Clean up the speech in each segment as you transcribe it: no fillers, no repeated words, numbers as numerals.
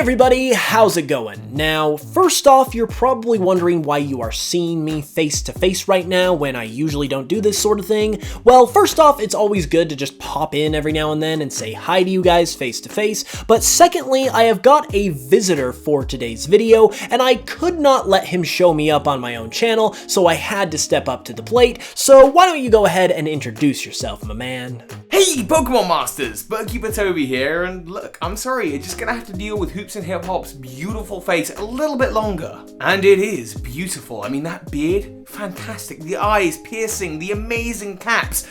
everybody, how's it going? Now, first off, you're probably wondering why you are seeing me face to face right now when I usually don't do this sort of thing. Well, first off, it's always good to just pop in every now and then and say hi to you guys face to face, but secondly, I have got a visitor for today's video, and I could not let him show me up on my own channel, so I had to step up to the plate. So why don't you go ahead and introduce yourself, my man? Hey Pokemon Masters, Bird Keeper Toby here, and look, I'm sorry, you're just gonna have to deal with HoopsandHipHop's beautiful face a little bit longer. And it is beautiful. I mean, that beard, fantastic. The eyes, piercing, the amazing caps.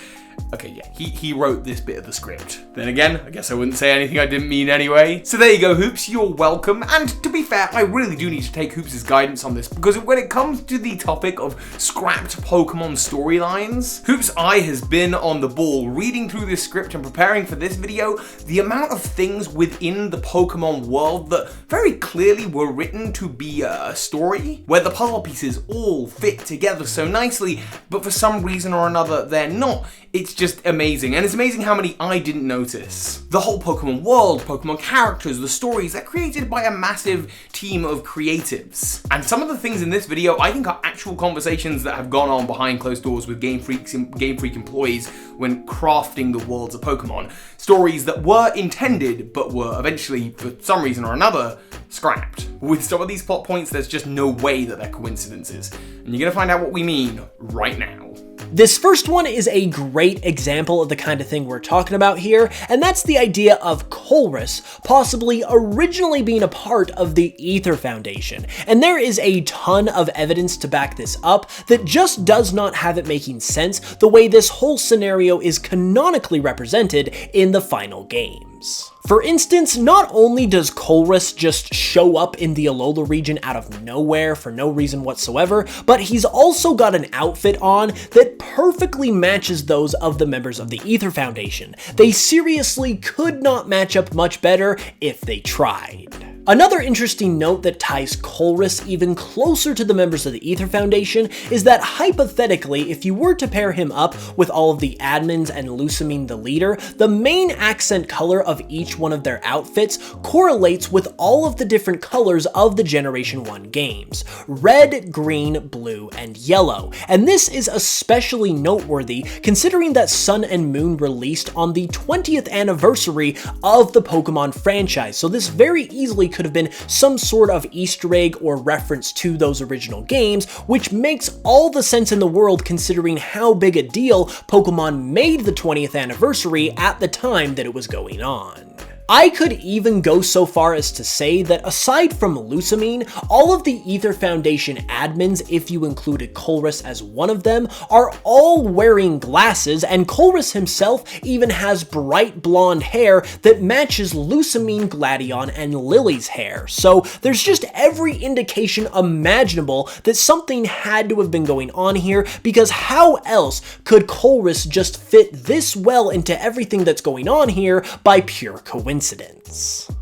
Okay, yeah, he wrote this bit of the script. Then again, I guess I wouldn't say anything I didn't mean anyway. So there you go, Hoops, you're welcome. And to be fair, I really do need to take Hoops' guidance on this, because when it comes to the topic of scrapped Pokemon storylines, Hoops' eye has been on the ball, reading through this script and preparing for this video. The amount of things within the Pokemon world that very clearly were written to be a story, where the puzzle pieces all fit together so nicely, but for some reason or another, they're not. It's just amazing, and it's amazing how many I didn't notice. The whole Pokemon world, Pokemon characters, the stories, they're created by a massive team of creatives. And some of the things in this video I think are actual conversations that have gone on behind closed doors with Game Freak employees when crafting the worlds of Pokemon. Stories that were intended, but were eventually, for some reason or another, scrapped. With some of these plot points, there's just no way that they're coincidences. And you're gonna find out what we mean right now. This first one is a great example of the kind of thing we're talking about here, and that's the idea of Colress possibly originally being a part of the Aether Foundation. And there is a ton of evidence to back this up that just does not have it making sense the way this whole scenario is canonically represented in the final games. For instance, not only does Colress just show up in the Alola region out of nowhere for no reason whatsoever, but he's also got an outfit on that perfectly matches those of the members of the Aether Foundation. They seriously could not match up much better if they tried. Another interesting note that ties Colress even closer to the members of the Aether Foundation is that hypothetically, if you were to pair him up with all of the admins and Lusamine the leader, the main accent color of each one of their outfits correlates with all of the different colors of the Generation 1 games: red, green, blue, and yellow. And this is especially noteworthy considering that Sun and Moon released on the 20th anniversary of the Pokemon franchise, so this very easily could have been some sort of Easter egg or reference to those original games, which makes all the sense in the world considering how big a deal Pokemon made the 20th anniversary at the time that it was going on. I could even go so far as to say that aside from Lusamine, all of the Aether Foundation admins, if you included Colress as one of them, are all wearing glasses, and Colress himself even has bright blonde hair that matches Lusamine, Gladion, and Lily's hair. So there's just every indication imaginable that something had to have been going on here, because how else could Colress just fit this well into everything that's going on here by pure coincidence?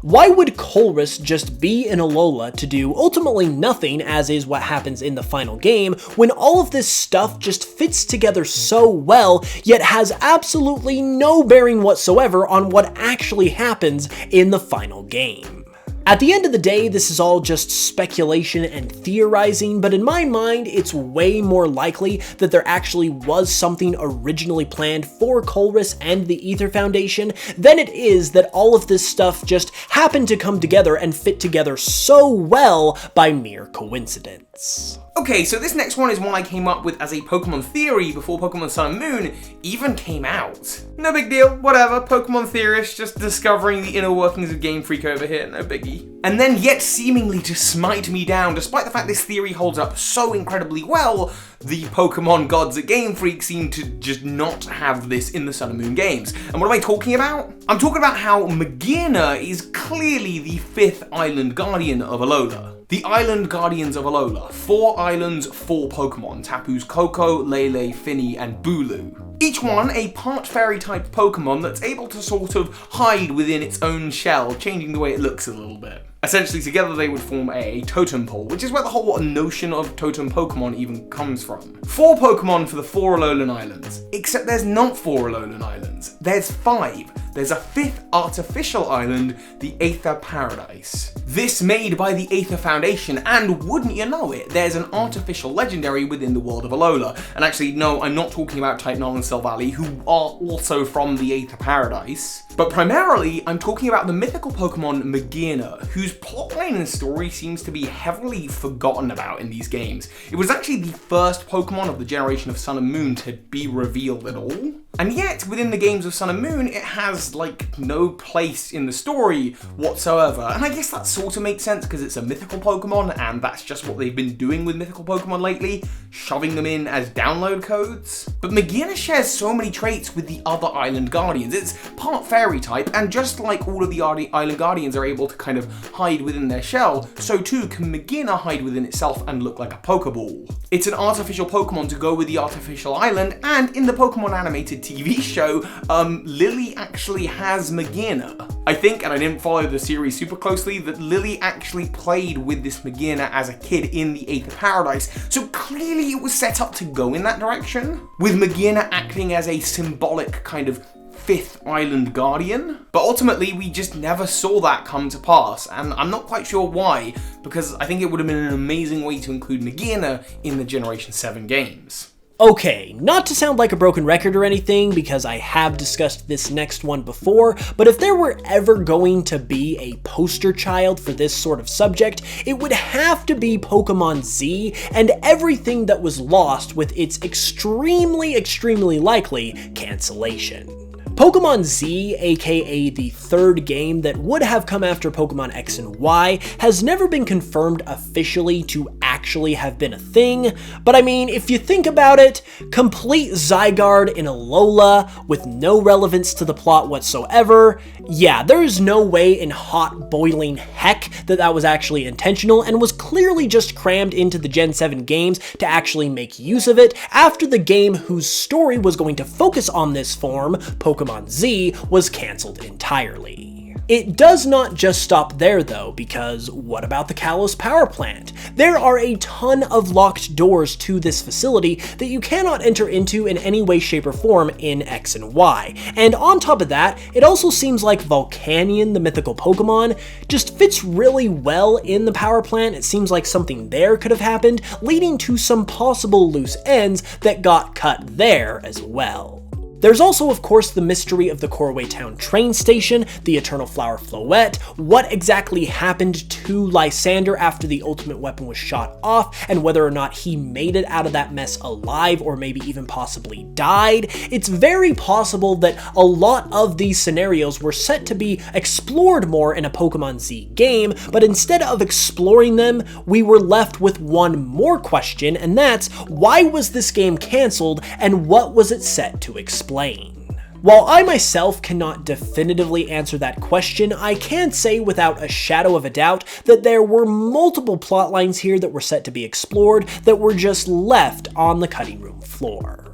Why would Colress just be in Alola to do ultimately nothing, as is what happens in the final game, when all of this stuff just fits together so well, yet has absolutely no bearing whatsoever on what actually happens in the final game? At the end of the day, this is all just speculation and theorizing, but in my mind, it's way more likely that there actually was something originally planned for Colress and the Aether Foundation than it is that all of this stuff just happened to come together and fit together so well by mere coincidence. Okay, so this next one is one I came up with as a Pokemon theory before Pokemon Sun and Moon even came out. No big deal, whatever, Pokemon theorist just discovering the inner workings of Game Freak over here, no biggie. And then yet seemingly to smite me down, despite the fact this theory holds up so incredibly well, the Pokemon gods at Game Freak seem to just not have this in the Sun and Moon games. And what am I talking about? I'm talking about how Magearna is clearly the 5th Island Guardian of Alola. The Island Guardians of Alola. 4 islands, 4 Pokemon. Tapu's Koko, Lele, Finny, and Bulu. Each one a part fairy type Pokemon that's able to sort of hide within its own shell, changing the way it looks a little bit. Essentially, together they would form a totem pole, which is where the whole notion of totem Pokemon even comes from. 4 Pokemon for the 4 Alolan Islands. Except there's not 4 Alolan Islands. There's 5. there's a fifth artificial island, the Aether Paradise. This made by the Aether Foundation, and wouldn't you know it, there's an artificial legendary within the world of Alola. And actually, no, I'm not talking about Titanol and Silvally, who are also from the Aether Paradise. But primarily, I'm talking about the mythical Pokemon Magearna, whose plotline and story seems to be heavily forgotten about in these games. It was actually the first Pokemon of the generation of Sun and Moon to be revealed at all. And yet, within the games of Sun and Moon, it has, like, no place in the story whatsoever. And I guess that sort of makes sense because it's a mythical Pokemon, and that's just what they've been doing with mythical Pokemon lately, shoving them in as download codes. But Magearna shares so many traits with the other Island Guardians. It's part fairy type, and just like all of the Island Guardians are able to kind of hide within their shell, so too can Magearna hide within itself and look like a Pokeball. It's an artificial Pokemon to go with the artificial island, and in the Pokemon animated TV show, Lily actually has Magearna. I think, and I didn't follow the series super closely, that Lily actually played with this Magearna as a kid in the Aether Paradise, so clearly it was set up to go in that direction, with Magearna acting as a symbolic kind of fifth island guardian. But ultimately, we just never saw that come to pass, and I'm not quite sure why, because I think it would have been an amazing way to include Magearna in the Generation 7 games. Okay, not to sound like a broken record or anything, because I have discussed this next one before, but if there were ever going to be a poster child for this sort of subject, it would have to be Pokemon Z and everything that was lost with its extremely likely cancellation. Pokemon Z, aka the third game that would have come after Pokemon X and Y, has never been confirmed officially to actually have been a thing, but I mean, if you think about it, complete Zygarde in Alola with no relevance to the plot whatsoever, yeah, there's no way in hot boiling heck that that was actually intentional and was clearly just crammed into the Gen 7 games to actually make use of it after the game whose story was going to focus on this form, Pokemon Z, was cancelled entirely. It does not just stop there though, because what about the Kalos power plant? There are a ton of locked doors to this facility that you cannot enter into in any way, shape, or form in X and Y. And on top of that, it also seems like Volcanion, the mythical Pokemon, just fits really well in the power plant. It seems like something there could have happened, leading to some possible loose ends that got cut there as well. There's also, of course, the mystery of the Corway Town train station, the Eternal Flower Floette, what exactly happened to Lysander after the ultimate weapon was shot off, and whether or not he made it out of that mess alive or maybe even possibly died. It's very possible that a lot of these scenarios were set to be explored more in a Pokemon Z game, but instead of exploring them, we were left with one more question, and that's, why was this game cancelled and what was it set to explain? While I myself cannot definitively answer that question, I can say without a shadow of a doubt that there were multiple plot lines here that were set to be explored that were just left on the cutting room floor.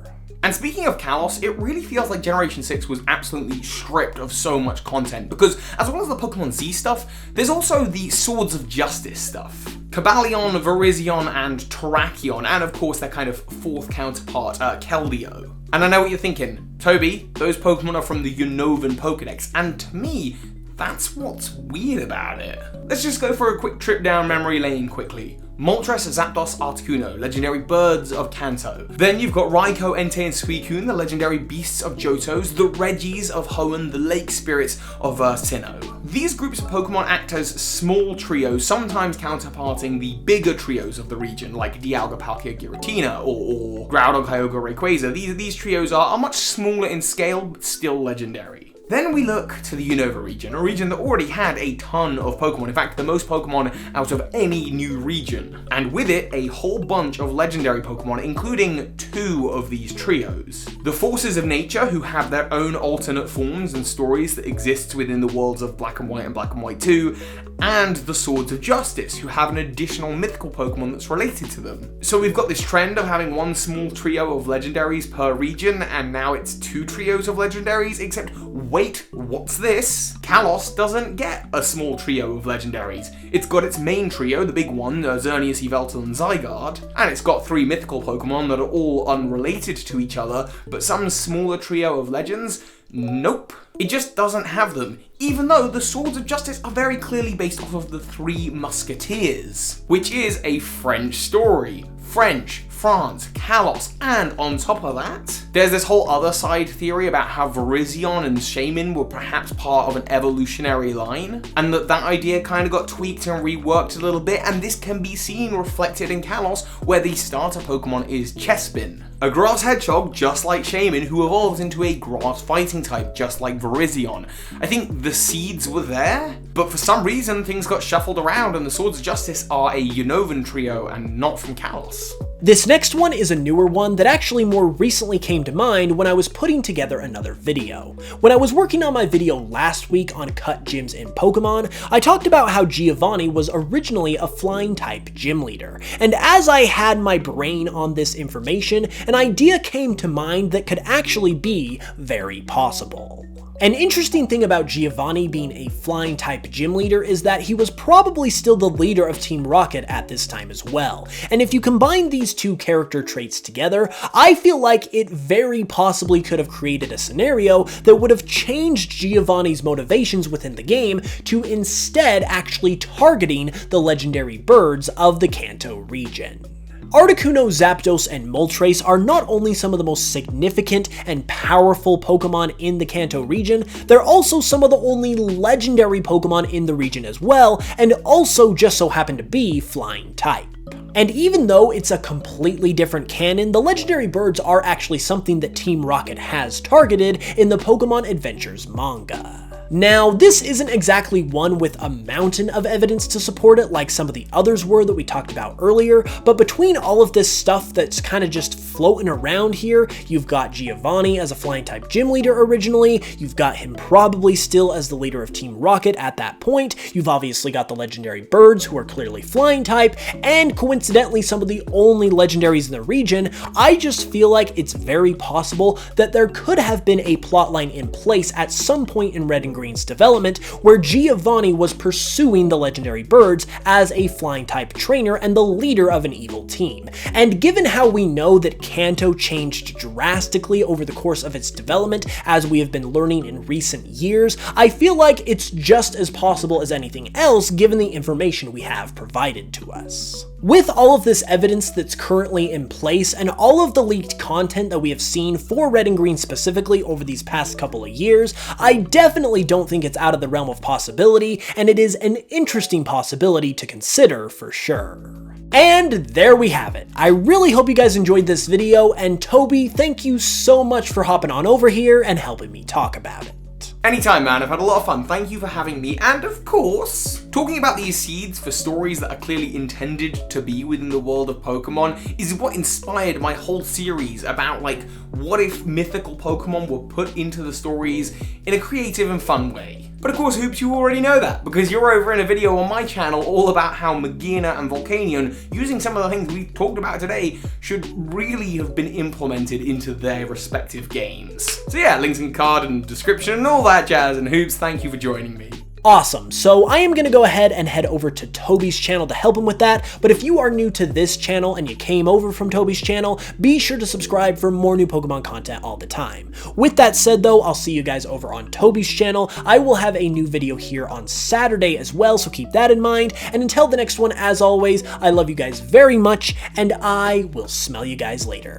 And speaking of Kalos, it really feels like Generation 6 was absolutely stripped of so much content, because as well as the Pokemon Z stuff, there's also the Swords of Justice stuff. Cobalion, Virizion, and Terrakion, and of course their kind of fourth counterpart, Keldeo. And I know what you're thinking, Toby, those Pokemon are from the Unovan Pokedex, and to me, that's what's weird about it. Let's just go for a quick trip down memory lane quickly. Moltres, Zapdos, Articuno, legendary birds of Kanto. Then you've got Raikou, Entei, and Suicune, the legendary beasts of Johtos, the Regis of Hoenn, the lake spirits of Sinnoh. These groups of Pokemon act as small trios, sometimes counterparting the bigger trios of the region, like Dialga, Palkia, Giratina, or Groudon, Kyogre, Rayquaza. These trios are much smaller in scale, but still legendary. Then we look to the Unova region, a region that already had a ton of Pokemon, in fact the most Pokemon out of any new region, and with it a whole bunch of legendary Pokemon, including two of these trios. The Forces of Nature, who have their own alternate forms and stories that exist within the worlds of Black and White and Black and White 2, and the Swords of Justice, who have an additional mythical Pokemon that's related to them. So we've got this trend of having one small trio of legendaries per region, and now it's two trios of legendaries, except wait, what's this? Kalos doesn't get a small trio of legendaries. It's got its main trio, the big one, Xerneas, Yveltal, and Zygarde, and it's got three mythical Pokemon that are all unrelated to each other, but some smaller trio of legends. Nope. It just doesn't have them, even though the Swords of Justice are very clearly based off of the Three Musketeers, which is a French story. French, France, Kalos, and on top of that, there's this whole other side theory about how Virizion and Shaman were perhaps part of an evolutionary line, and that idea kind of got tweaked and reworked a little bit, and this can be seen reflected in Kalos, where the starter Pokemon is Chespin, a grass hedgehog just like Shaman who evolves into a grass fighting type just like Virizion. I think the seeds were there, but for some reason things got shuffled around and the Swords of Justice are a Unovan trio and not from Kalos. This next one is a newer one that actually more recently came to mind when I was putting together another video. When I was working on my video last week on cut gyms in Pokemon, I talked about how Giovanni was originally a flying type gym leader, and as I had my brain on this information, an idea came to mind that could actually be very possible. An interesting thing about Giovanni being a flying type gym leader is that he was probably still the leader of Team Rocket at this time as well, and if you combine these two character traits together, I feel like it very possibly could have created a scenario that would have changed Giovanni's motivations within the game to instead actually targeting the legendary birds of the Kanto region. Articuno, Zapdos, and Moltres are not only some of the most significant and powerful Pokemon in the Kanto region, they're also some of the only legendary Pokemon in the region as well, and also just so happen to be flying type. And even though it's a completely different canon, the legendary birds are actually something that Team Rocket has targeted in the Pokemon Adventures manga. Now, this isn't exactly one with a mountain of evidence to support it like some of the others were that we talked about earlier, but between all of this stuff that's kind of just floating around here, you've got Giovanni as a flying type gym leader originally, you've got him probably still as the leader of Team Rocket at that point, you've obviously got the legendary birds who are clearly flying type, and coincidentally some of the only legendaries in the region. I just feel like it's very possible that there could have been a plotline in place at some point in Red and Green's development where Giovanni was pursuing the legendary birds as a flying type trainer and the leader of an evil team. And given how we know that Kanto changed drastically over the course of its development as we have been learning in recent years, I feel like it's just as possible as anything else given the information we have provided to us. With all of this evidence that's currently in place and all of the leaked content that we have seen for Red and Green specifically over these past couple of years, I definitely don't think it's out of the realm of possibility, and it is an interesting possibility to consider for sure. And there we have it. I really hope you guys enjoyed this video, and Toby, thank you so much for hopping on over here and helping me talk about it. Anytime, man. I've had a lot of fun. Thank you for having me. And of course, talking about these seeds for stories that are clearly intended to be within the world of Pokemon is what inspired my whole series about, like, what if mythical Pokemon were put into the stories in a creative and fun way. But of course, Hoops, you already know that, because you're over in a video on my channel all about how Magearna and Volcanion, using some of the things we've talked about today, should really have been implemented into their respective games. So yeah, links in card and description and all that jazz, and Hoops, thank you for joining me. Awesome, so I am going to go ahead and head over to Toby's channel to help him with that, but if you are new to this channel and you came over from Toby's channel, be sure to subscribe for more new Pokemon content all the time. With that said though, I'll see you guys over on Toby's channel. I will have a new video here on Saturday as well, so keep that in mind, and until the next one, as always, I love you guys very much, and I will smell you guys later.